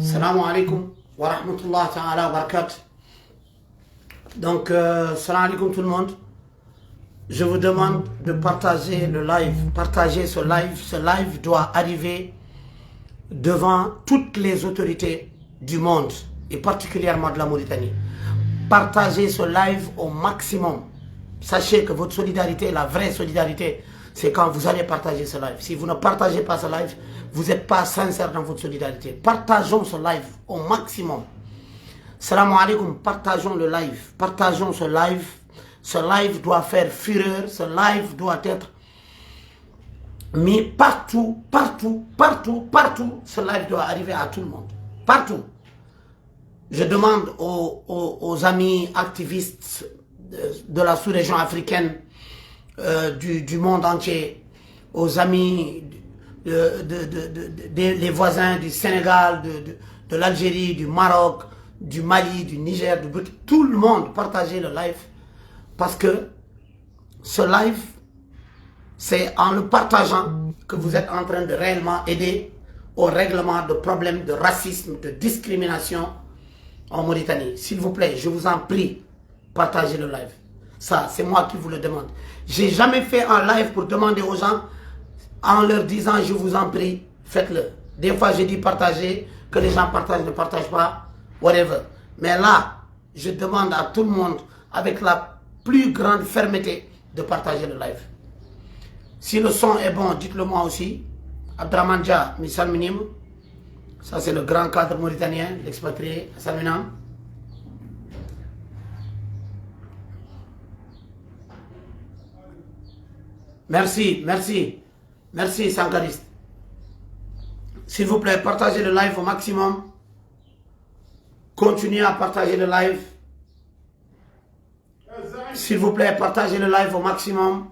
Salam alaikum wa rahmatullah ta'ala wa barakatuh. Donc, salam alaikum tout le monde. Je vous demande de partager le live. Partagez ce live. Ce live doit arriver devant toutes les autorités du monde et particulièrement de la Mauritanie. Partagez ce live au maximum. Sachez que votre solidarité, la vraie solidarité, c'est quand vous allez partager ce live. Si vous ne partagez pas ce live, vous n'êtes pas sincère dans votre solidarité. Partageons ce live au maximum. Salam alaikum, partageons le live. Partageons ce live. Ce live doit faire fureur. Ce live doit être mis partout, partout, partout, partout. Ce live doit arriver à tout le monde. Partout. Je demande aux amis activistes de la sous-région africaine, du monde entier, aux amis, des voisins du Sénégal, de l'Algérie, du Maroc, du Mali, du Niger, tout le monde, partagez le live. Parce que ce live, c'est en le partageant que vous êtes en train de réellement aider au règlement de problèmes de racisme, de discrimination en Mauritanie. S'il vous plaît, je vous en prie, partagez le live. Ça, c'est moi qui vous le demande. J'ai jamais fait un live pour demander aux gens, en leur disant, je vous en prie, faites-le. Des fois, je dis partager, que les gens partagent, ne partagent pas, whatever. Mais là, je demande à tout le monde, avec la plus grande fermeté, de partager le live. Si le son est bon, dites-le moi aussi. Abdraman Dia, Missal Minim. Ça, c'est le grand cadre mauritanien, l'expatrié, Salminam. Merci, merci. Merci, Sankariste. S'il vous plaît, partagez le live au maximum. Continuez à partager le live. S'il vous plaît, partagez le live au maximum.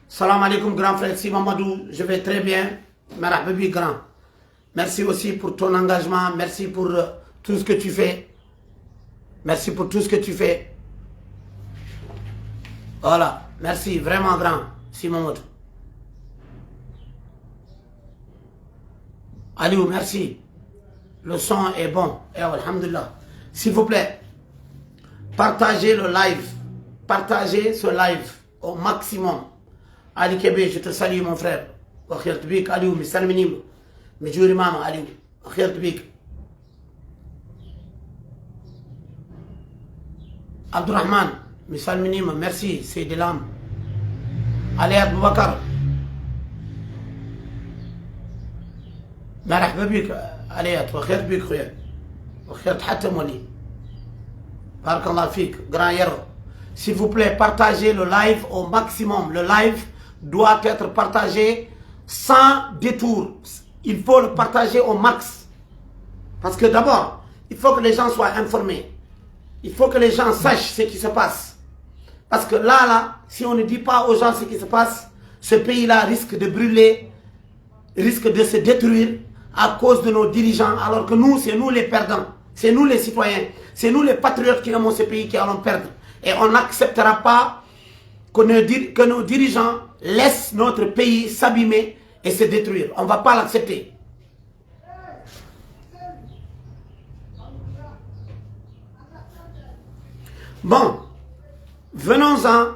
Salam alaikum, grand frère Si Mamadou. Je vais très bien. Merhababi, grand. Merci aussi pour ton engagement. Merci pour tout ce que tu fais. Merci pour tout ce que tu fais. Voilà. Merci, vraiment grand. Si Mamadou. Aliou, merci. Le son est bon. Et alhamdulillah. S'il vous plaît, partagez le live. Partagez ce live au maximum. Ali Kébé, je te salue mon frère. Aliou, Missalminim. Mijouri Mama, Aliou. Abdurrahman, Missalminim, merci. C'est de l'âme. Ali Aboubakar. مرحبا بك عليات وخير بك خويا وخير تحتم ولي بارك الله فيك grand héros. S'il vous plaît, partagez le live au maximum. Le live doit être partagé sans détour. Il faut le partager au max. Parce que d'abord, il faut que les gens soient informés. Il faut que les gens sachent ce qui se passe. Parce que là, si on ne dit pas aux gens ce qui se passe, ce pays-là risque de brûler, risque de se détruire à cause de nos dirigeants, alors que nous, c'est nous les perdants, c'est nous les citoyens, c'est nous les patriotes qui aiment ce pays qui allons perdre. Et on n'acceptera pas que nos dirigeants laissent notre pays s'abîmer et se détruire. On ne va pas l'accepter. Bon, venons-en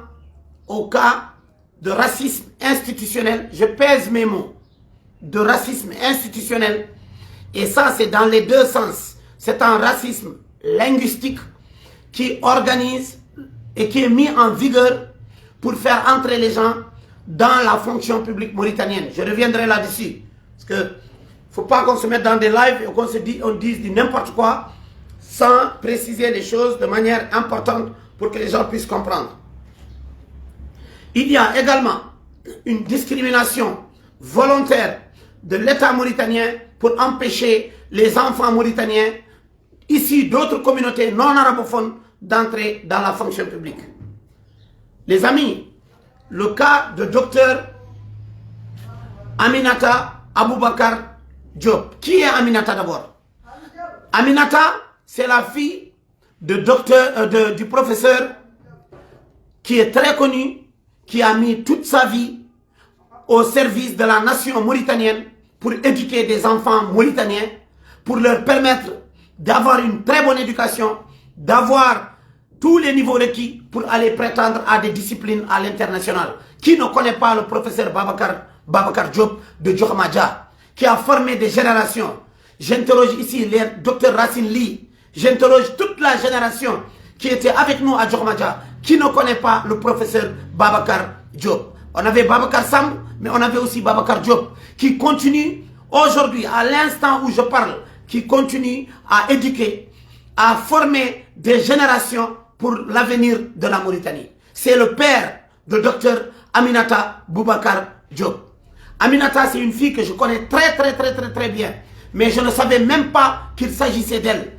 au cas de racisme institutionnel. Je pèse mes mots. De racisme institutionnel. Et ça, c'est dans les deux sens. C'est un racisme linguistique qui organise et qui est mis en vigueur pour faire entrer les gens dans la fonction publique mauritanienne. Je reviendrai là-dessus. Parce que faut pas qu'on se mette dans des lives et qu'on on dise du n'importe quoi sans préciser les choses de manière importante pour que les gens puissent comprendre. Il y a également une discrimination volontaire de l'État mauritanien pour empêcher les enfants mauritaniens issus d'autres communautés non arabophones d'entrer dans la fonction publique. Les amis, le cas de docteur Aminata Aboubakar Diop. Qui est Aminata d'abord? Aminata, c'est la fille de du professeur qui est très connu, qui a mis toute sa vie au service de la nation mauritanienne pour éduquer des enfants mauritaniens, pour leur permettre d'avoir une très bonne éducation, d'avoir tous les niveaux requis pour aller prétendre à des disciplines à l'international. Qui ne connaît pas le professeur Babacar Diop de Djokmaja, qui a formé des générations? J'interroge ici les docteur Racine Ly, j'interroge toute la génération qui était avec nous à Djokmaja, qui ne connaît pas le professeur Babacar Diop. On avait Babacar Sam, mais on avait aussi Babacar Diop, qui continue aujourd'hui, à l'instant où je parle, qui continue à éduquer, à former des générations pour l'avenir de la Mauritanie. C'est le père de docteur Aminata Boubacar Diop. Aminata, c'est une fille que je connais très bien. Mais je ne savais même pas qu'il s'agissait d'elle.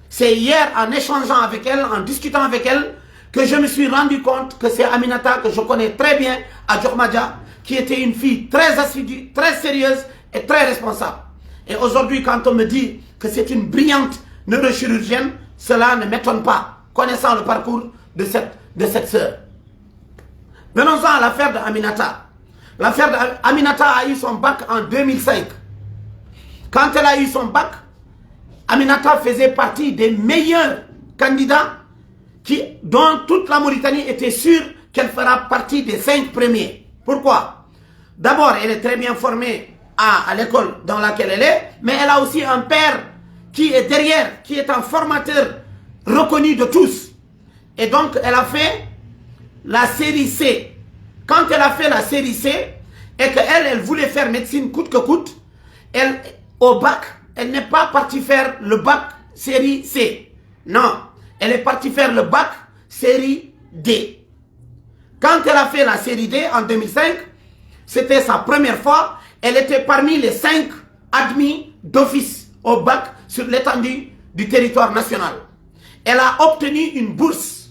C'est hier, en échangeant avec elle, en discutant avec elle, que je me suis rendu compte que c'est Aminata, que je connais très bien à Djokmaja, qui était une fille très assidue, très sérieuse et très responsable. Et aujourd'hui, quand on me dit que c'est une brillante neurochirurgienne, cela ne m'étonne pas, connaissant le parcours de cette sœur. Venons-en à l'affaire d'Aminata. L'affaire d'Aminata a eu son bac en 2005. Quand elle a eu son bac, Aminata faisait partie des meilleurs candidats dont toute la Mauritanie était sûre qu'elle fera partie des 5 premiers. Pourquoi? D'abord, elle est très bien formée à l'école dans laquelle elle est, mais elle a aussi un père qui est derrière, qui est un formateur reconnu de tous. Et donc, elle a fait la série C. Quand elle a fait la série C, et qu'elle voulait faire médecine coûte que coûte, au bac, elle n'est pas partie faire le bac série C. Non, elle est partie faire le bac série D. Quand elle a fait la série D en 2005, c'était sa première fois, elle était parmi les 5 admis d'office au bac sur l'étendue du territoire national. Elle a obtenu une bourse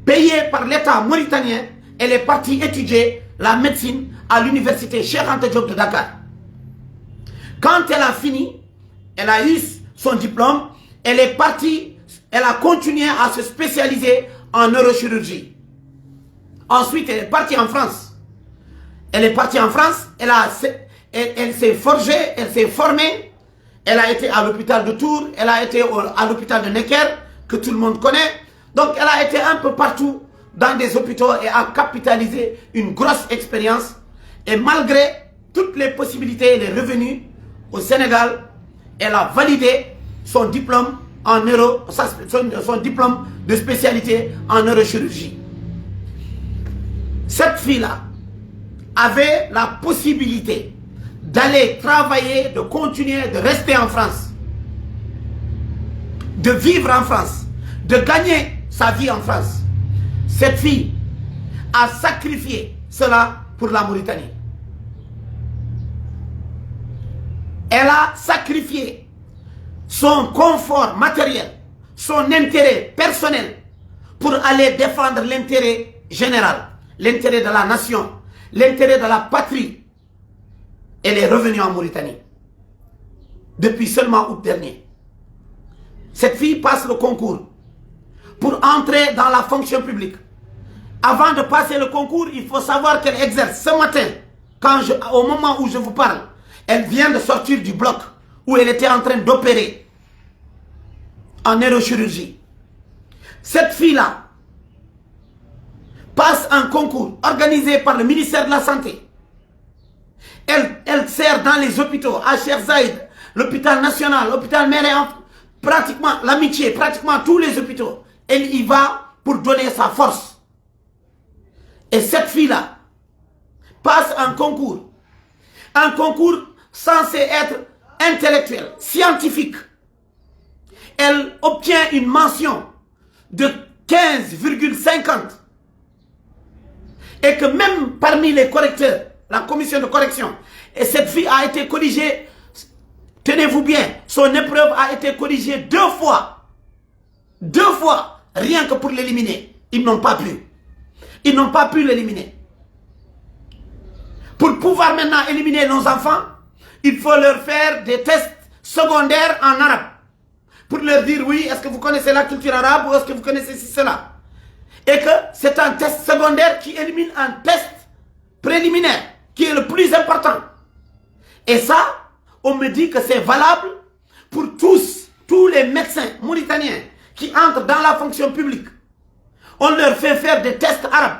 payée par l'État mauritanien. Elle est partie étudier la médecine à l'université Cheikh Anta Diop de Dakar. Quand elle a fini, elle a eu son diplôme, elle est partie, elle a continué à se spécialiser en neurochirurgie. Ensuite, elle est partie en France. Elle est partie en France, elle s'est forgée, elle s'est formée, elle a été à l'hôpital de Tours, elle a été à l'hôpital de Necker, que tout le monde connaît. Donc, elle a été un peu partout dans des hôpitaux et a capitalisé une grosse expérience. Et malgré toutes les possibilités et les revenus, au Sénégal, elle a validé son diplôme son diplôme de spécialité en neurochirurgie. Cette fille-là avait la possibilité d'aller travailler, de continuer, de rester en France, de vivre en France, de gagner sa vie en France. Cette fille a sacrifié cela pour la Mauritanie. Elle a sacrifié son confort matériel, son intérêt personnel pour aller défendre l'intérêt général, l'intérêt de la nation, l'intérêt de la patrie. Elle est revenue en Mauritanie depuis seulement août dernier. Cette fille passe le concours pour entrer dans la fonction publique. Avant de passer le concours, il faut savoir qu'elle exerce. Ce matin, au moment où je vous parle, elle vient de sortir du bloc où elle était en train d'opérer en neurochirurgie. Cette fille-là passe un concours organisé par le ministère de la Santé. Elle sert dans les hôpitaux, à Cheikh Zayed, l'hôpital national, l'hôpital Méré, pratiquement l'Amitié, pratiquement tous les hôpitaux. Elle y va pour donner sa force. Et cette fille-là passe un concours censé être intellectuel, scientifique. Elle obtient une mention de 15,50. Et que même parmi les correcteurs, la commission de correction, et cette fille a été corrigée, tenez-vous bien, son épreuve a été corrigée 2 fois. 2 fois, rien que pour l'éliminer. Ils n'ont pas pu. Ils n'ont pas pu l'éliminer. Pour pouvoir maintenant éliminer nos enfants, il faut leur faire des tests secondaires en arabe. Pour leur dire, oui, est-ce que vous connaissez la culture arabe ou est-ce que vous connaissez cela? Et que c'est un test secondaire qui élimine un test préliminaire, qui est le plus important. Et ça, on me dit que c'est valable pour tous les médecins mauritaniens qui entrent dans la fonction publique, on leur fait faire des tests arabes.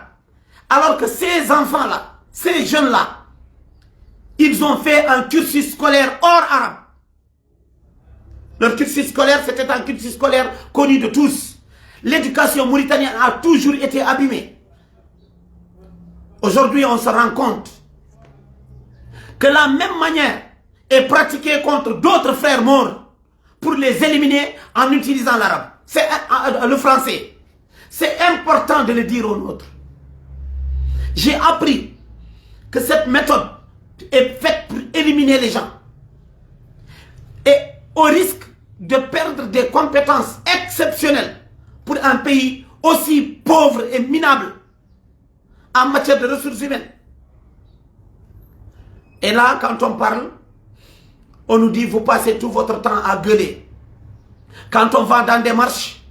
Alors que ces enfants-là, ces jeunes-là, ils ont fait un cursus scolaire hors arabe. Leur cursus scolaire, c'était un cursus scolaire connu de tous. L'éducation mauritanienne a toujours été abîmée. Aujourd'hui, on se rend compte que la même manière est pratiquée contre d'autres frères morts pour les éliminer en utilisant l'arabe. C'est le français. C'est important de le dire aux nôtres. J'ai appris que cette méthode est faite pour éliminer les gens. Et au risque de perdre des compétences exceptionnelles pour un pays aussi pauvre et minable en matière de ressources humaines. Et là, quand on parle, on nous dit, vous passez tout votre temps à gueuler. Quand on va dans des marches,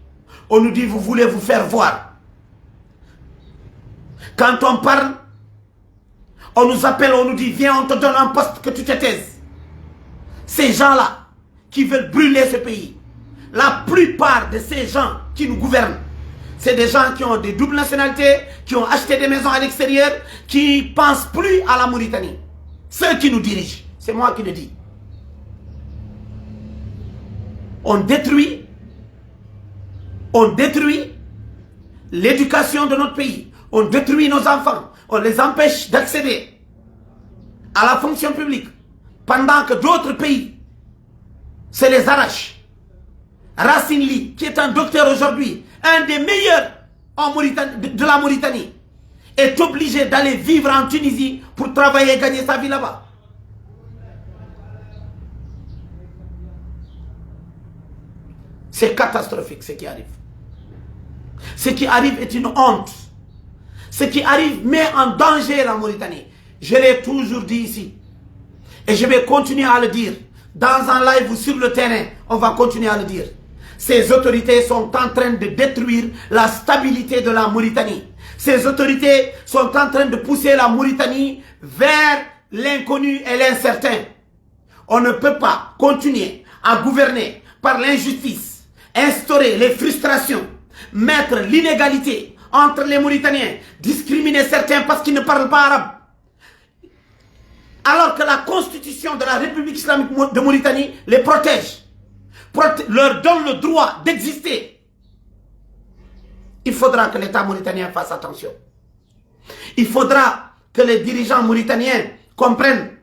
on nous dit, vous voulez vous faire voir. Quand on parle, on nous appelle, on nous dit, viens, on te donne un poste, que tu te taises. Ces gens-là qui veulent brûler ce pays, la plupart de ces gens qui nous gouvernent, c'est des gens qui ont des doubles nationalités, qui ont acheté des maisons à l'extérieur, qui ne pensent plus à la Mauritanie. Ceux qui nous dirigent, c'est moi qui le dis. On détruit l'éducation de notre pays. On détruit nos enfants. On les empêche d'accéder à la fonction publique. Pendant que d'autres pays se les arrachent. Racine Ly, qui est un docteur aujourd'hui, un des meilleurs en Mauritanie, de la Mauritanie, est obligé d'aller vivre en Tunisie pour travailler et gagner sa vie là-bas. C'est catastrophique ce qui arrive. Ce qui arrive est une honte. Ce qui arrive met en danger la Mauritanie. Je l'ai toujours dit ici. Et je vais continuer à le dire. Dans un live ou sur le terrain, on va continuer à le dire. Ces autorités sont en train de détruire la stabilité de la Mauritanie. Ces autorités sont en train de pousser la Mauritanie vers l'inconnu et l'incertain. On ne peut pas continuer à gouverner par l'injustice, instaurer les frustrations, mettre l'inégalité entre les Mauritaniens, discriminer certains parce qu'ils ne parlent pas arabe. Alors que la constitution de la République islamique de Mauritanie les protège, leur donne le droit d'exister. Il faudra que l'État mauritanien fasse attention. Il faudra que les dirigeants mauritaniens comprennent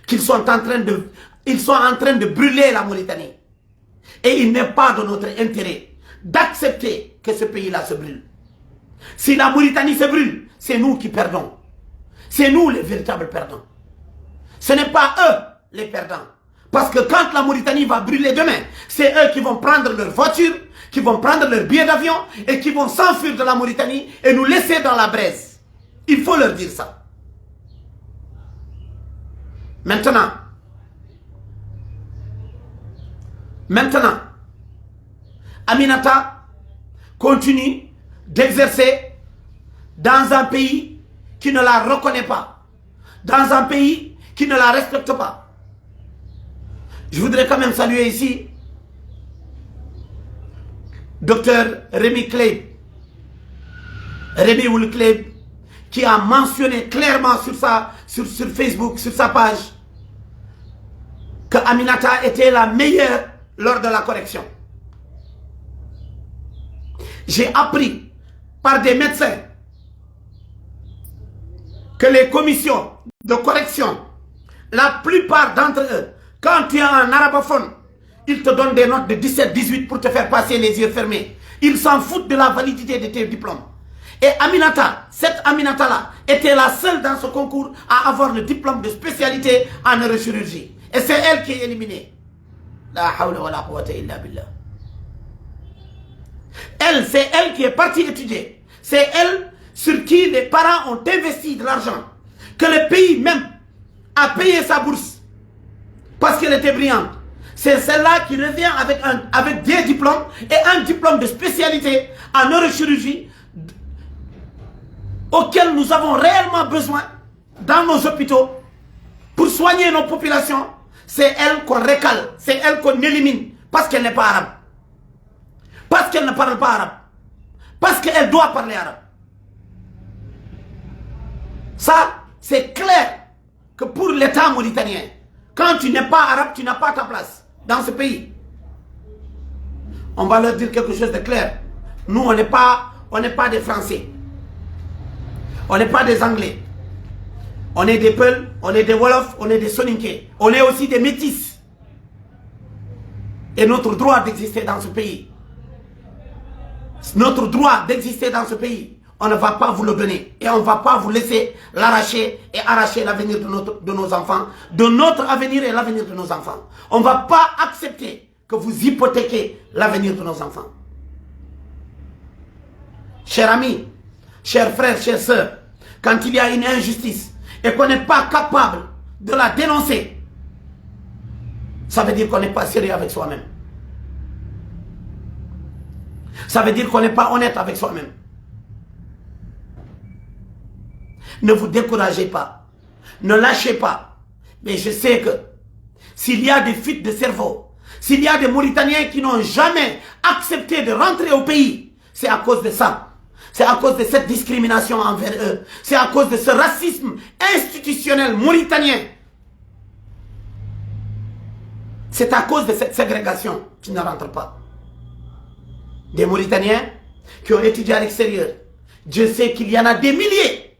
qu'ils sont en train de brûler la Mauritanie. Et il n'est pas de notre intérêt d'accepter que ce pays-là se brûle. Si la Mauritanie se brûle, c'est nous qui perdons. C'est nous les véritables perdants. Ce n'est pas eux les perdants. Parce que quand la Mauritanie va brûler demain, c'est eux qui vont prendre leur voiture, qui vont prendre leur billet d'avion et qui vont s'enfuir de la Mauritanie et nous laisser dans la braise. Il faut leur dire ça. Maintenant, Aminata continue d'exercer dans un pays qui ne la reconnaît pas, dans un pays qui ne la respecte pas. Je voudrais quand même saluer ici Dr Rémi Kleib, Rémi Oul Kleib, qui a mentionné clairement sur Facebook, sur sa page, que Aminata était la meilleure lors de la correction. J'ai appris par des médecins que les commissions de correction, la plupart d'entre eux, quand tu es un arabophone, ils te donnent des notes de 17-18 pour te faire passer les yeux fermés. Ils s'en foutent de la validité de tes diplômes. Et Aminata, cette Aminata-là, était la seule dans ce concours à avoir le diplôme de spécialité en neurochirurgie. Et c'est elle qui est éliminée. La hawla wa la quwwata illa billah. C'est elle qui est partie étudier. C'est elle sur qui les parents ont investi de l'argent. Que le pays même a payé sa bourse. Parce qu'elle était brillante. C'est celle-là qui revient avec des diplômes et un diplôme de spécialité en neurochirurgie auquel nous avons réellement besoin dans nos hôpitaux pour soigner nos populations. c'est elle qu'on récale, c'est elle qu'on élimine, parce qu'elle n'est pas arabe. Parce qu'elle ne parle pas arabe. Parce qu'elle doit parler arabe. Ça, c'est clair que pour l'État mauritanien, quand tu n'es pas arabe, tu n'as pas ta place dans ce pays. On va leur dire quelque chose de clair. Nous, on n'est pas des Français. On n'est pas des Anglais. On est des Peuls, on est des Wolofs, on est des Soninké. On est aussi des Métis. Et notre droit d'exister dans ce pays, notre droit d'exister dans ce pays, on ne va pas vous le donner. Et on ne va pas vous laisser l'arracher et arracher l'avenir de nos enfants, de notre avenir et l'avenir de nos enfants. On ne va pas accepter que vous hypothéquez l'avenir de nos enfants. Chers amis, chers frères, chères sœurs, quand il y a une injustice et qu'on n'est pas capable de la dénoncer, ça veut dire qu'on n'est pas sérieux avec soi-même. Ça veut dire qu'on n'est pas honnête avec soi-même. Ne vous découragez pas. Ne lâchez pas. Mais je sais que s'il y a des fuites de cerveau, s'il y a des Mauritaniens qui n'ont jamais accepté de rentrer au pays, c'est à cause de ça. C'est à cause de cette discrimination envers eux. C'est à cause de ce racisme institutionnel mauritanien. C'est à cause de cette ségrégation qu'ils ne rentrent pas. Des Mauritaniens qui ont étudié à l'extérieur. Dieu sait qu'il y en a des milliers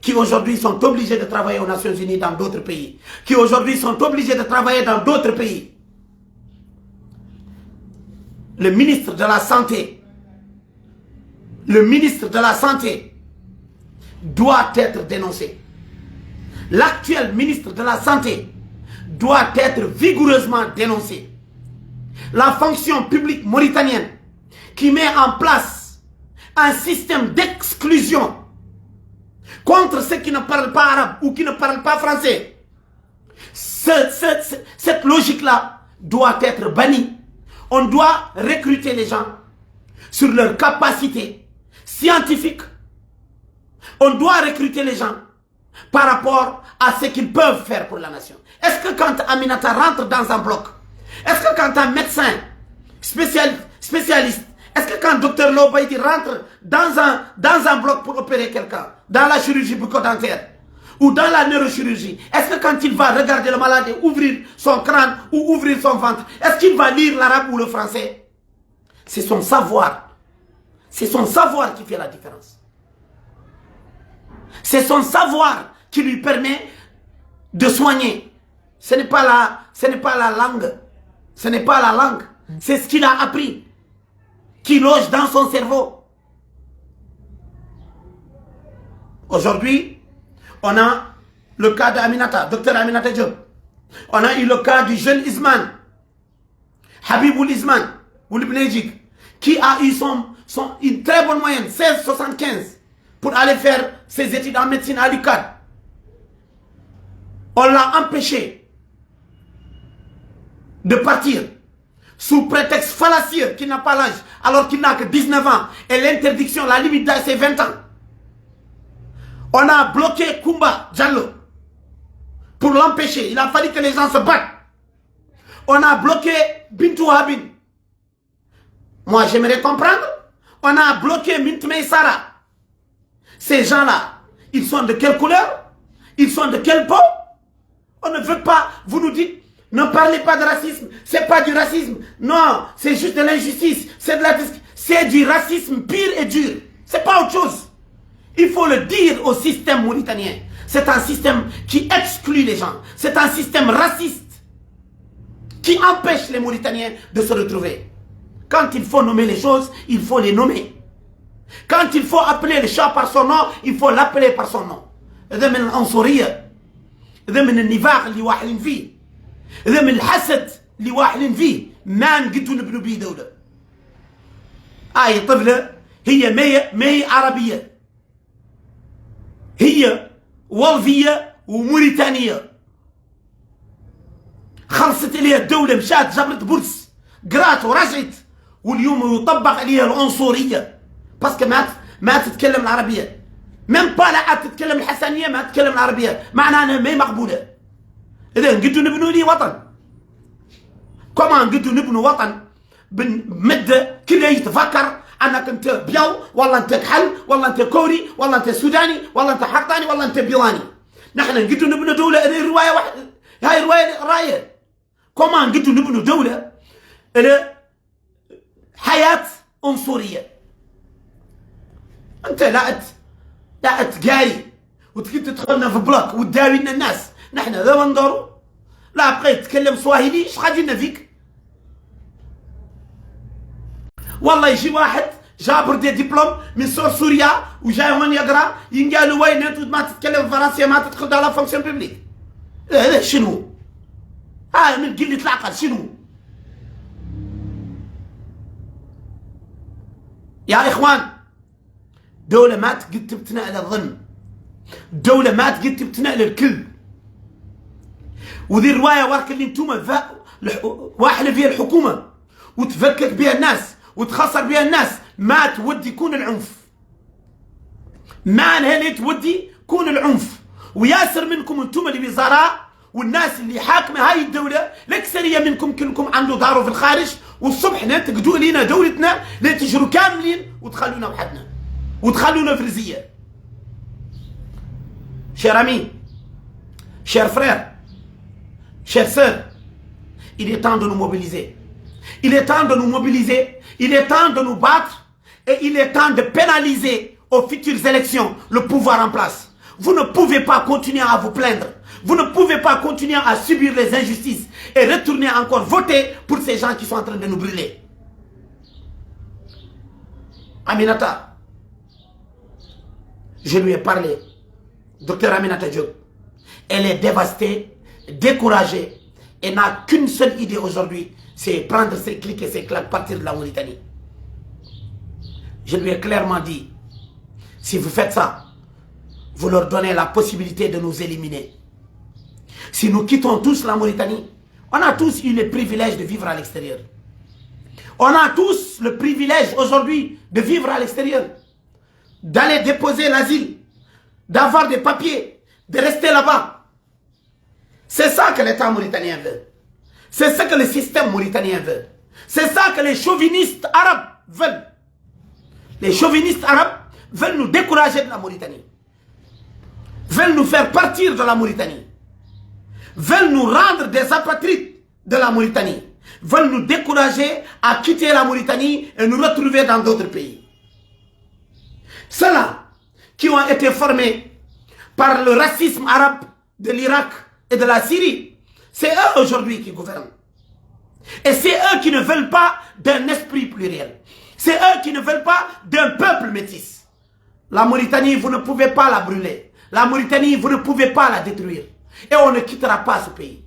qui aujourd'hui sont obligés de travailler aux Nations Unies dans d'autres pays. Qui aujourd'hui sont obligés de travailler dans d'autres pays. Le ministre de la Santé, doit être dénoncé. L'actuel ministre de la Santé doit être vigoureusement dénoncé. La fonction publique mauritanienne qui met en place un système d'exclusion contre ceux qui ne parlent pas arabe ou qui ne parlent pas français. Cette logique-là doit être bannie. On doit recruter les gens sur leur capacité scientifique. On doit recruter les gens par rapport à ce qu'ils peuvent faire pour la nation. Est-ce que quand Aminata rentre dans un bloc, est-ce que quand un médecin spécialiste, est-ce que quand Dr Lobaïdi rentre dans un bloc pour opérer quelqu'un, dans la chirurgie bucco-dentaire ou dans la neurochirurgie, est-ce que quand il va regarder le malade et ouvrir son crâne ou ouvrir son ventre, est-ce qu'il va lire l'arabe ou le français? C'est son savoir. C'est son savoir qui fait la différence. C'est son savoir qui lui permet de soigner. Ce n'est pas la langue. Ce n'est pas la langue. C'est ce qu'il a appris, qui loge dans son cerveau. Aujourd'hui, on a le cas d'Aminata, docteur Aminata Diop. On a eu le cas du jeune Isman, Habiboul Isman, qui a eu une très bonne moyenne, 16,75, pour aller faire ses études en médecine à l'UQAD. On l'a empêché de partir sous prétexte fallacieux qu'il n'a pas l'âge, alors qu'il n'a que 19 ans, et l'interdiction, la limite d'âge, c'est 20 ans. On a bloqué Kumba Diallo pour l'empêcher. Il a fallu que les gens se battent. On a bloqué Bintou Habin. Moi, j'aimerais comprendre. On a bloqué Mintmei Sara. Ces gens-là, ils sont de quelle couleur? Ils sont de quelle peau? On ne veut pas, vous nous dites, ne parlez pas de racisme, c'est pas du racisme. Non, c'est juste de l'injustice, c'est du racisme pur et dur. C'est pas autre chose. Il faut le dire au système mauritanien. C'est un système qui exclut les gens. C'est un système raciste qui empêche les Mauritaniens de se retrouver. Quand il faut nommer les choses, il faut les nommer. Quand il faut appeler le chat par son nom, il faut l'appeler par son nom. هذا من العنصرية، هذا من النفاق اللي واحدين فيه، هذا من الحسد اللي واحدين فيه. ما نقدروا نبنوا بيه دولة. طفلة هي ما هي عربية، هي وظيفية وموريتانية. خلصت إليها الدولة، مشات جابت بورس، قرات ورجعت، واليوم يطبق عليها العنصرية باسكو ما تتكلم العربية. ميم با لا تتكلم الحسنية، ما تتكلم العربية، معناها أنا ما مقبولة. إذا قلت نبنوا لي وطن. كمان قلت نبنوا وطن بمدة كله يتفكر أنك أنت بيو والله أنت كحل والله أنت كوري والله أنت سوداني والله أنت حقاني والله أنت بيواني. نحن قلت نبنوا دولة. هذه رواية واحدة، هاي رواية راية. كمان قلت نبنوا دولة إلى حياة عنصرية. أنت لا تقاري وتكيد تدخلنا في بلوك وتداوي لنا الناس. نحن ذا ندورو. لا بقيت تتكلم سواهيلي ايش خاجلنا فيك؟ والله يجي واحد جابر دي دبلوم من سوريا وجاي هون يقرا ينقالوا وين انت ما تتكلم فرنسيه ما تدخل على فونكسيون بيبليك. هذا شنو؟ من قله العقل شنو؟ يا اخوان، دولة ما تقد تبتنى على الظلم، دولة ما تقد تبتنى على الكل. وذي الرواية وراك اللي انتم واحلة فيها الحكومة وتفكك بها الناس وتخسر بها الناس. ما تودي يكون العنف، ما نهالي تودي كون العنف. وياسر منكم انتم اللي وزراء والناس اللي حاكمة هاي الدولة، الأكثرية منكم كلكم عنده داره في الخارج، والصبح تقدوا لينا دولتنا تجروا كاملين وتخلونا وحدنا وتخلونا في رزية. Chers amis, chers frères, chers sœurs, il est temps de nous mobiliser. Il est temps de nous mobiliser, il est temps de nous battre et il est temps de pénaliser aux futures élections le pouvoir en place. Vous ne pouvez pas continuer à vous plaindre. Vous ne pouvez pas continuer à subir les injustices et retourner encore voter pour ces gens qui sont en train de nous brûler. Aminata, je lui ai parlé. Docteur Aminata Diop, elle est dévastée, découragée et n'a qu'une seule idée aujourd'hui, c'est prendre ses clics et ses claques, partir de la Mauritanie. Je lui ai clairement dit, si vous faites ça, vous leur donnez la possibilité de nous éliminer. Si nous quittons tous la Mauritanie, on a tous eu le privilège de vivre à l'extérieur. On a tous le privilège aujourd'hui de vivre à l'extérieur, d'aller déposer l'asile, d'avoir des papiers, de rester là-bas. C'est ça que l'État mauritanien veut. C'est ça que le système mauritanien veut. C'est ça que les chauvinistes arabes veulent. Les chauvinistes arabes veulent nous décourager de la Mauritanie. Veulent nous faire partir de la Mauritanie. Veulent nous rendre des apatrides de la Mauritanie. Veulent nous décourager à quitter la Mauritanie et nous retrouver dans d'autres pays. Ceux-là qui ont été formés par le racisme arabe de l'Irak et de la Syrie, c'est eux aujourd'hui qui gouvernent. Et c'est eux qui ne veulent pas d'un esprit pluriel. C'est eux qui ne veulent pas d'un peuple métis. La Mauritanie, vous ne pouvez pas la brûler. La Mauritanie, vous ne pouvez pas la détruire. Et on ne quittera pas ce pays.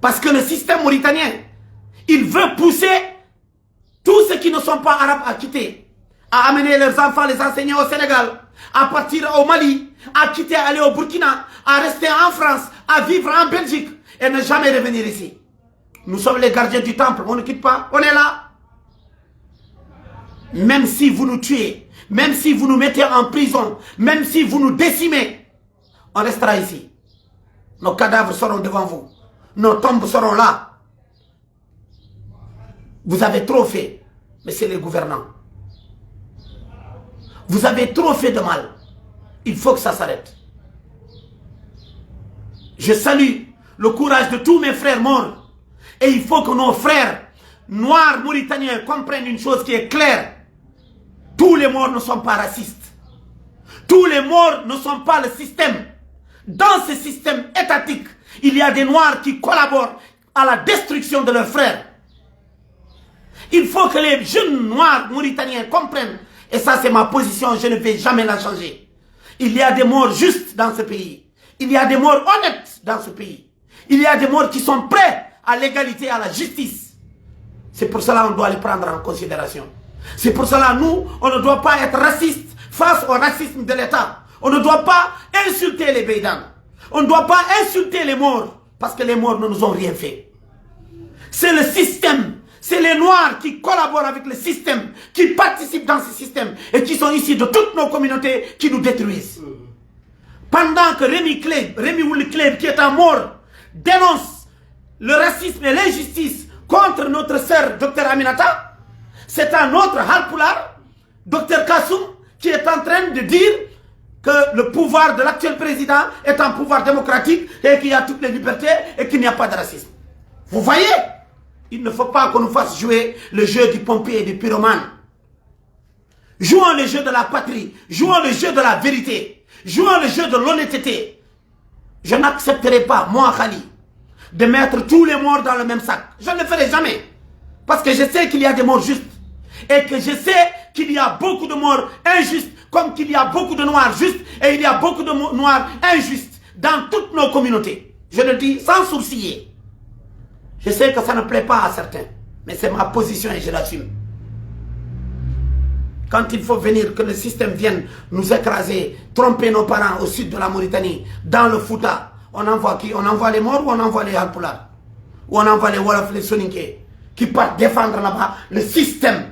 Parce que le système mauritanien, il veut pousser tous ceux qui ne sont pas arabes à quitter, à amener leurs enfants, les enseigner au Sénégal, à partir au Mali, à quitter, aller au Burkina, à rester en France, à vivre en Belgique et ne jamais revenir ici. Nous sommes les gardiens du temple, on ne quitte pas, on est là. Même si vous nous tuez, même si vous nous mettez en prison, même si vous nous décimez, on restera ici. Nos cadavres seront devant vous. Nos tombes seront là. Vous avez trop fait, messieurs les gouvernants. Vous avez trop fait de mal. Il faut que ça s'arrête. Je salue le courage de tous mes frères morts. Et il faut que nos frères noirs mauritaniens comprennent une chose qui est claire. Tous les morts ne sont pas racistes. Tous les morts ne sont pas le système. Dans ce système étatique, il y a des noirs qui collaborent à la destruction de leurs frères. Il faut que les jeunes noirs mauritaniens comprennent. Et ça, c'est ma position, je ne vais jamais la changer. Il y a des morts justes dans ce pays. Il y a des morts honnêtes dans ce pays. Il y a des morts qui sont prêts à l'égalité et à la justice. C'est pour cela qu'on doit les prendre en considération. C'est pour cela nous, on ne doit pas être raciste face au racisme de l'État. On ne doit pas insulter les Beydans. On ne doit pas insulter les morts parce que les morts ne nous ont rien fait. C'est le système. C'est les Noirs qui collaborent avec le système, qui participent dans ce système et qui sont ici de toutes nos communautés qui nous détruisent. pendant que Rémi Wuli Kleb, qui est en mort, dénonce le racisme et l'injustice contre notre sœur Dr Aminata, c'est un autre Halpulaar, Dr Kassoum, qui est en train de dire que le pouvoir de l'actuel président est un pouvoir démocratique et qu'il y a toutes les libertés et qu'il n'y a pas de racisme. Vous voyez, il ne faut pas qu'on nous fasse jouer le jeu du pompier et du pyromane. Jouons le jeu de la patrie, jouons le jeu de la vérité, jouons le jeu de l'honnêteté. Je n'accepterai pas, moi Khali, de mettre tous les morts dans le même sac. Je ne le ferai jamais. Parce que je sais qu'il y a des morts justes. Et que je sais qu'il y a beaucoup de morts injustes, comme qu'il y a beaucoup de noirs justes, et il y a beaucoup de noirs injustes dans toutes nos communautés. Je le dis sans sourciller. Je sais que ça ne plaît pas à certains, mais c'est ma position et je l'assume. Quand il faut venir, que le système vienne nous écraser, tromper nos parents au sud de la Mauritanie, dans le Fouta, on envoie qui? On envoie les morts ou on envoie les Halpulaar? Ou on envoie les Wolof, les Soninké, qui partent défendre là-bas le système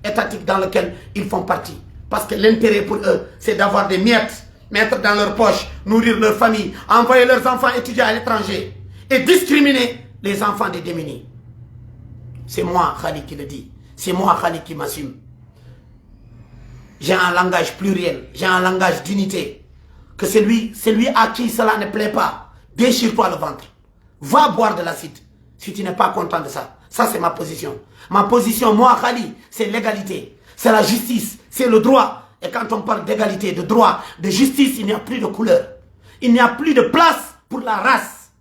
étatique dans lequel ils font partie. Parce que l'intérêt pour eux, c'est d'avoir des miettes, mettre dans leur poche, nourrir leur famille, envoyer leurs enfants étudier à l'étranger et discriminer les enfants des démunis. C'est moi, Khali, qui le dis. C'est moi, Khali, qui m'assume. J'ai un langage pluriel, j'ai un langage d'unité. Que celui à qui cela ne plaît pas, déchire-toi le ventre. Va boire de l'acide si tu n'es pas content de ça. Ça, c'est ma position. Ma position, moi, Khali, c'est l'égalité, c'est la justice, c'est le droit. Et quand on parle d'égalité, de droit, de justice, il n'y a plus de couleur. Il n'y a plus de place pour la race.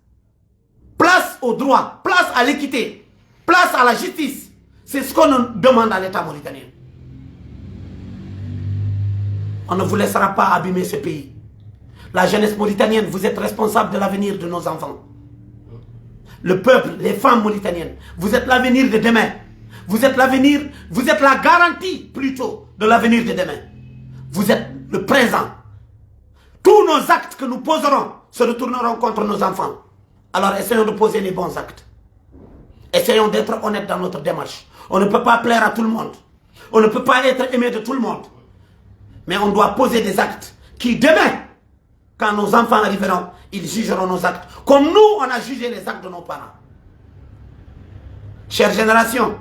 Place au droit, place à l'équité, place à la justice. C'est ce qu'on demande à l'État mauritanien. On ne vous laissera pas abîmer ce pays. La jeunesse mauritanienne, vous êtes responsable de l'avenir de nos enfants. Le peuple, les femmes mauritaniennes, vous êtes l'avenir de demain. Vous êtes l'avenir, vous êtes la garantie plutôt de l'avenir de demain. Vous êtes le présent. Tous nos actes que nous poserons se retourneront contre nos enfants. Alors essayons de poser les bons actes. Essayons d'être honnêtes dans notre démarche. On ne peut pas plaire à tout le monde. On ne peut pas être aimé de tout le monde. Mais on doit poser des actes qui demain, quand nos enfants arriveront, ils jugeront nos actes. Comme nous, on a jugé les actes de nos parents. Chère génération,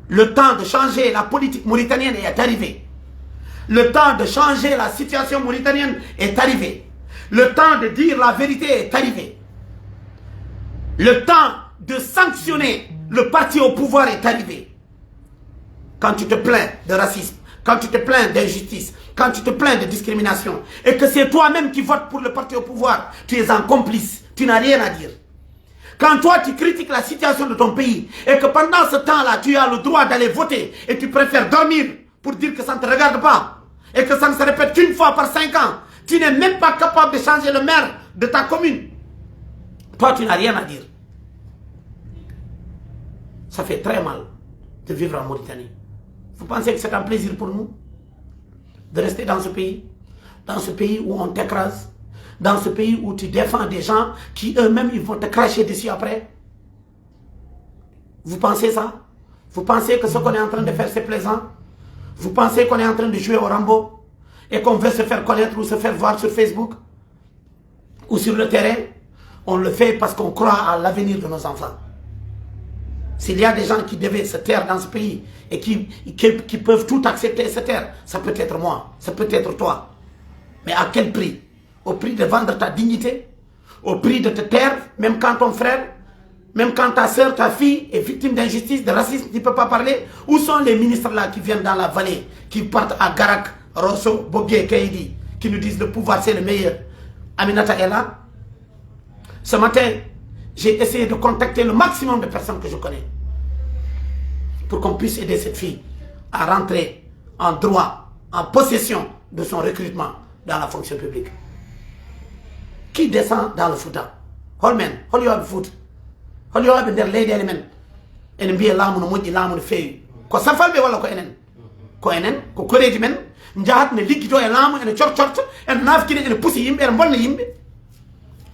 le temps de changer la politique mauritanienne est arrivé. Le temps de changer la situation mauritanienne est arrivé. Le temps de dire la vérité est arrivé. Le temps de sanctionner le parti au pouvoir est arrivé. Quand tu te plains de racisme, quand tu te plains d'injustice, quand tu te plains de discrimination, et que c'est toi-même qui votes pour le parti au pouvoir, tu es un complice, tu n'as rien à dire. Quand toi tu critiques la situation de ton pays, et que pendant ce temps-là, tu as le droit d'aller voter, et tu préfères dormir pour dire que ça ne te regarde pas, et que ça ne se répète qu'une fois par 5 ans, tu n'es même pas capable de changer le maire de ta commune. Toi, tu n'as rien à dire. Ça fait très mal de vivre en Mauritanie. Vous pensez que c'est un plaisir pour nous de rester dans ce pays où on t'écrase, dans ce pays où tu défends des gens qui eux-mêmes ils vont te cracher dessus après? Vous pensez ça? Vous pensez que ce qu'on est en train de faire c'est plaisant? Vous pensez qu'on est en train de jouer au Rambo et qu'on veut se faire connaître ou se faire voir sur Facebook ou sur le terrain? On le fait parce qu'on croit à l'avenir de nos enfants. S'il y a des gens qui devaient se taire dans ce pays et qui peuvent tout accepter et se taire, ça peut être moi, ça peut être toi. Mais à quel prix? Au prix de vendre ta dignité? Au prix de te taire, même quand ton frère, même quand ta soeur, ta fille est victime d'injustice, de racisme, tu ne peux pas parler? Où sont les ministres là qui viennent dans la vallée, qui partent à Garak, Rosso, Bogué, Kaidi, qui nous disent le pouvoir c'est le meilleur? Aminata est là. Ce matin, j'ai essayé de contacter le maximum de personnes que je connais pour qu'on puisse aider cette fille à rentrer en droit, en possession de son recrutement dans la fonction publique. Qui descend dans le Fouta? Holmen, Holyoab Foot, Holyoab der lady element, en biye lamu no moji lamu no feewi. Ko safalbe wala ko enen, ko koreji men, njahat ne liggito e lamu ene corcorto, en nafkine ene pusi yimbe, ene bonna yimbe.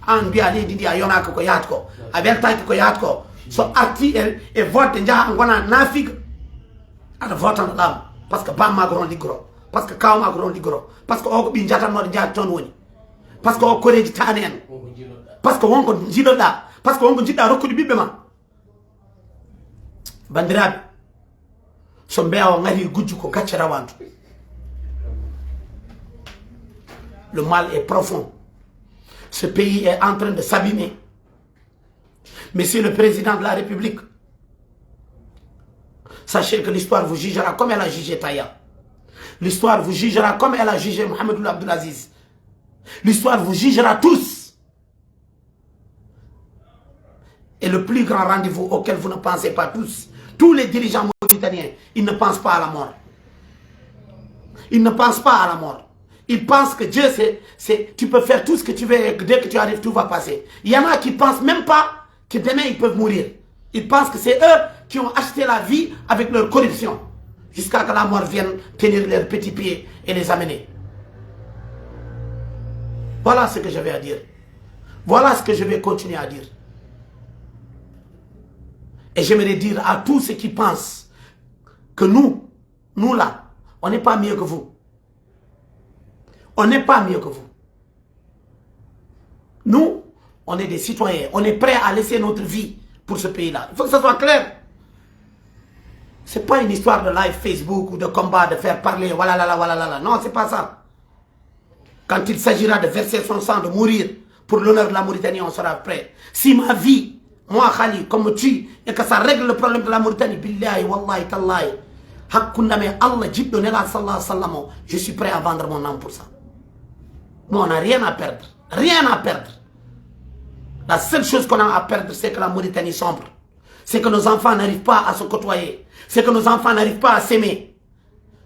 An biya leydi ndi a yonaka ko yahat ko, a weltaki ko yahat ko. So arti e vote njaha gona nafiga aɗa votano laamu parce que bammago ron liggoro parce que kawma ko ɗon liggoro parce que o ko ɓi jatannoɗo jaati toon woni parce que o koreji tani en parce que wonko jiɗoɗa parce que wonko jiɗɗa rokkude ɓiɓɓe ma bandiraɓe so mbeya o ngari gujju ko gacce rawantu le mal est profond ce pays est en train de s'abîmer. Monsieur le président de la République, sachez que l'histoire vous jugera comme elle a jugé Taya. L'histoire vous jugera comme elle a jugé Mohamed Abdelaziz. L'histoire vous jugera tous. Et le plus grand rendez-vous auquel vous ne pensez pas tous les dirigeants mauritaniens, ils ne pensent pas à la mort. Ils ne pensent pas à la mort. Ils pensent que Dieu, tu peux faire tout ce que tu veux et que dès que tu arrives, tout va passer. Il y en a qui ne pensent même pas que demain, ils peuvent mourir. Ils pensent que c'est eux qui ont acheté la vie avec leur corruption. Jusqu'à que la mort vienne tenir leurs petits pieds et les amener. Voilà ce que je vais à dire. Voilà ce que je vais continuer à dire. Et j'aimerais dire à tous ceux qui pensent que nous là, on n'est pas mieux que vous. On n'est pas mieux que vous. Nous, on est des citoyens. On est prêts à laisser notre vie pour ce pays-là. Il faut que ça soit clair. Ce n'est pas une histoire de live Facebook ou de combat, de faire parler, voilà, là, voilà, là. Non, ce n'est pas ça. Quand il s'agira de verser son sang, de mourir pour l'honneur de la Mauritanie, on sera prêt. Si ma vie, moi, Khali, comme tu, et que ça règle le problème de la Mauritanie, billahi, wallahi, tallahi, je suis prêt à vendre mon âme pour ça. Nous, on n'a rien à perdre. Rien à perdre. La seule chose qu'on a à perdre, c'est que la Mauritanie sombre. C'est que nos enfants n'arrivent pas à se côtoyer. C'est que nos enfants n'arrivent pas à s'aimer.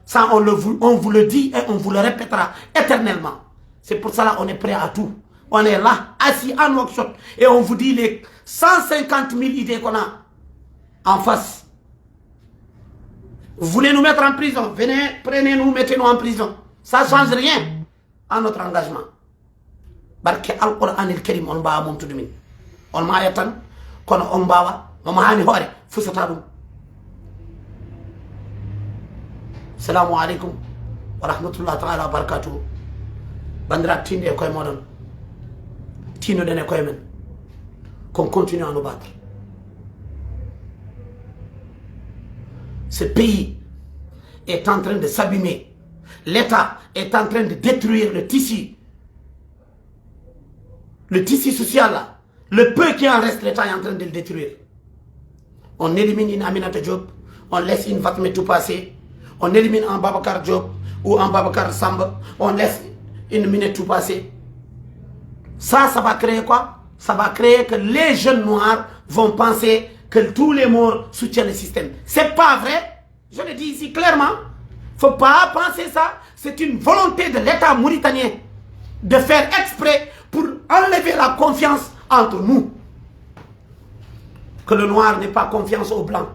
Ça, on vous le dit et on vous le répétera éternellement. C'est pour cela qu'on est prêt à tout. On est là, assis en workshop. Et on vous dit les 150 000 idées qu'on a en face. Vous voulez nous mettre en prison? Venez, prenez-nous, mettez-nous en prison. Ça ne change rien à notre engagement. Barke Al-Qur'an al-Karim on bawa mom tudumin. On ma yatan kono on bawa mo hani hore fusata dum. Assalamu alaikum wa rahmatullahi ta'ala wa barakatuh. Bandra tinde koy modon. Tino dene koy men. Qu'on continue à nous battre. Ce pays est en train de s'abîmer. L'État est en train de détruire le tissu. Le tissu social, là, le peu qui en reste, l'État est en train de le détruire. On élimine une Aminata Diop, on laisse une Fatme tout passer. On élimine un Babacar Diop ou un Babacar Samba, on laisse une Minette tout passer. Ça va créer quoi? Ça va créer que les jeunes noirs vont penser que tous les morts soutiennent le système. C'est pas vrai. Je le dis ici clairement. Faut pas penser ça. C'est une volonté de l'État mauritanien de faire exprès pour enlever la confiance entre nous. Que le noir n'ait pas confiance au blanc.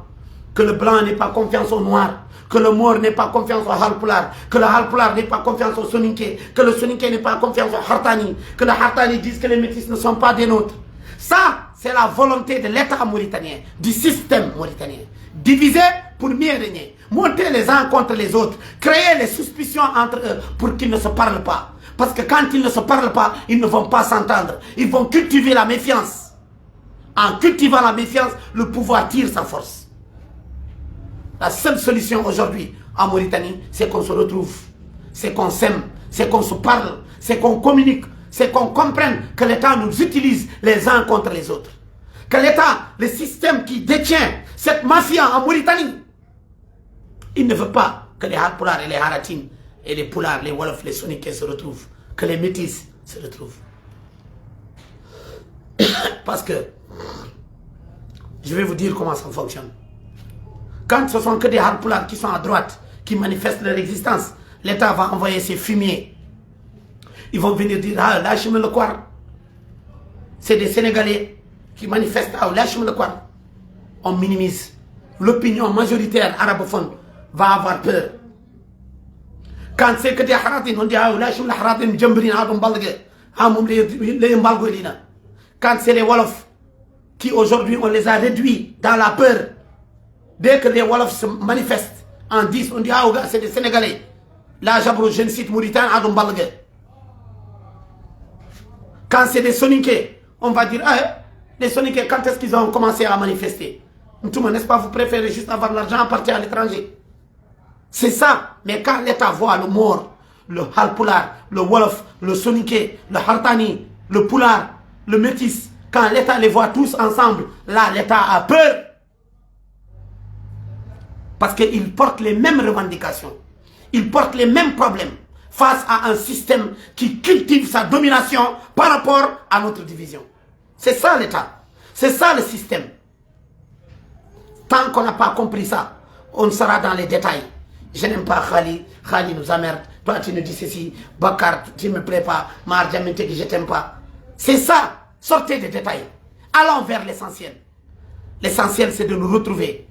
Que le blanc n'ait pas confiance au noir. Que le Maure n'ait pas confiance au Halpulaar. Que le Halpulaar n'ait pas confiance au Soninké. Que le Soninké n'ait pas confiance au Hartani. Que le Hartani dise que les métis ne sont pas des nôtres. Ça, c'est la volonté de l'État mauritanien, du système mauritanien. Diviser pour mieux régner. Monter les uns contre les autres. Créer les suspicions entre eux pour qu'ils ne se parlent pas. Parce que quand ils ne se parlent pas, ils ne vont pas s'entendre. Ils vont cultiver la méfiance. En cultivant la méfiance, le pouvoir tire sa force. La seule solution aujourd'hui en Mauritanie, c'est qu'on se retrouve. C'est qu'on s'aime. C'est qu'on se parle. C'est qu'on communique. C'est qu'on comprenne que l'État nous utilise les uns contre les autres. Que l'État, le système qui détient cette mafia en Mauritanie, il ne veut pas que les Halpulaar et les Haratin et les Pulaar, les Wolof, les Soninké se retrouvent. Que les Métis se retrouvent. Parce que, je vais vous dire comment ça fonctionne. Quand ce sont que des Halpulaar qui sont à droite, qui manifestent leur existence, l'État va envoyer ses fumiers. Ils vont venir dire, ah, lâchez-moi le Kwar. C'est des Sénégalais qui manifestent, ah, lâchez-moi le Kwar. On minimise. L'opinion majoritaire arabophone va avoir peur. Quand c'est que des Haratin, on dit, ah, lâchez-moi le Haratin, Djambrine, ah, on balgue, ah, on les Mbalgolina. Quand c'est les Wolofs, qui aujourd'hui, on les a réduits dans la peur. Dès que les Wolofs se manifestent en 10, on dit, ah, c'est des Sénégalais. La Jabro, je cite Mauritanie, Adam Balgue. Quand c'est des soniqués, on va dire, ah, les soniqués, quand est-ce qu'ils ont commencé à manifester? Tout le monde, n'est-ce pas, vous préférez juste avoir de l'argent à partir à l'étranger. C'est ça. Mais quand l'État voit le Mor, le Halpoulard, le Wolof, le Soniké, le Hartani, le Poulard, le Métis, quand l'État les voit tous ensemble, là, l'État a peur. Parce qu'ils portent les mêmes revendications. Ils portent les mêmes problèmes face à un système qui cultive sa domination par rapport à notre division. C'est ça l'État. C'est ça le système. Tant qu'on n'a pas compris ça, on sera dans les détails. Je n'aime pas Khali, Khali nous emmerde, toi tu nous dis ceci, Bakar tu ne me plais pas, Mardiamete que je t'aime pas. C'est ça, sortez des détails. Allons vers l'essentiel. L'essentiel c'est de nous retrouver.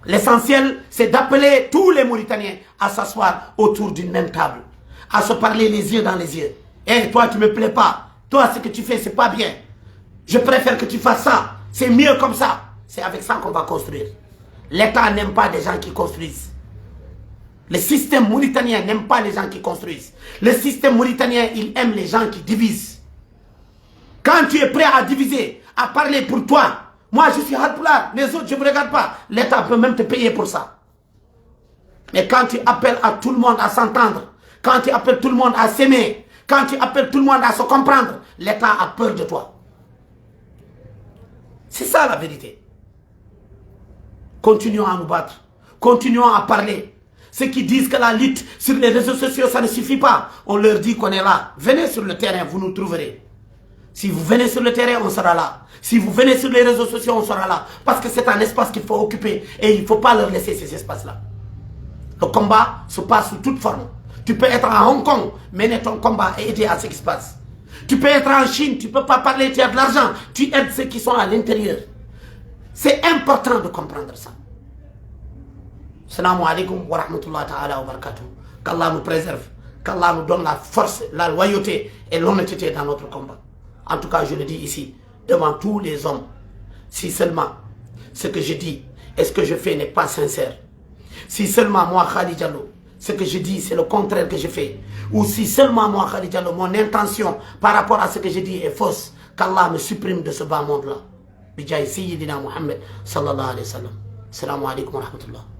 L'essentiel c'est d'appeler tous les Mauritaniens à s'asseoir autour d'une même table. À se parler les yeux dans les yeux. Eh, toi tu ne me plais pas, toi ce que tu fais c'est pas bien. Je préfère que tu fasses ça, c'est mieux comme ça. C'est avec ça qu'on va construire. L'État n'aime pas des gens qui construisent. Le système mauritanien n'aime pas les gens qui construisent. Le système mauritanien, il aime les gens qui divisent. Quand tu es prêt à diviser, à parler pour toi, moi je suis Halpoulard, les autres je ne vous regarde pas. L'État peut même te payer pour ça. Mais quand tu appelles à tout le monde à s'entendre, quand tu appelles tout le monde à s'aimer, quand tu appelles tout le monde à se comprendre, l'État a peur de toi. C'est ça la vérité. Continuons à nous battre. Continuons à parler. Ceux qui disent que la lutte sur les réseaux sociaux, ça ne suffit pas. On leur dit qu'on est là. Venez sur le terrain, vous nous trouverez. Si vous venez sur le terrain, on sera là. Si vous venez sur les réseaux sociaux, on sera là. Parce que c'est un espace qu'il faut occuper. Et il ne faut pas leur laisser ces espaces-là. Le combat se passe sous toute forme. Tu peux être à Hong Kong, mener ton combat et aider à ce qui se passe. Tu peux être en Chine, tu ne peux pas parler, tu as de l'argent. Tu aides ceux qui sont à l'intérieur. C'est important de comprendre ça. Assalamu alaikum wa rahmatullahi ta'ala wa barakatuh. Qu'Allah nous préserve, qu'Allah nous donne la force, la loyauté et l'honnêteté dans notre combat. En tout cas, je le dis ici, devant tous les hommes, si seulement ce que je dis et ce que je fais n'est pas sincère, si seulement moi, Khali Diallo, ce que je dis c'est le contraire que je fais, ou si seulement moi, Khali Diallo, mon intention par rapport à ce que je dis est fausse, qu'Allah me supprime de ce bas monde-là. Bijay Sayyidina Muhammad sallallahu alayhi wa sallam. Assalamu alaikum wa rahmatullah.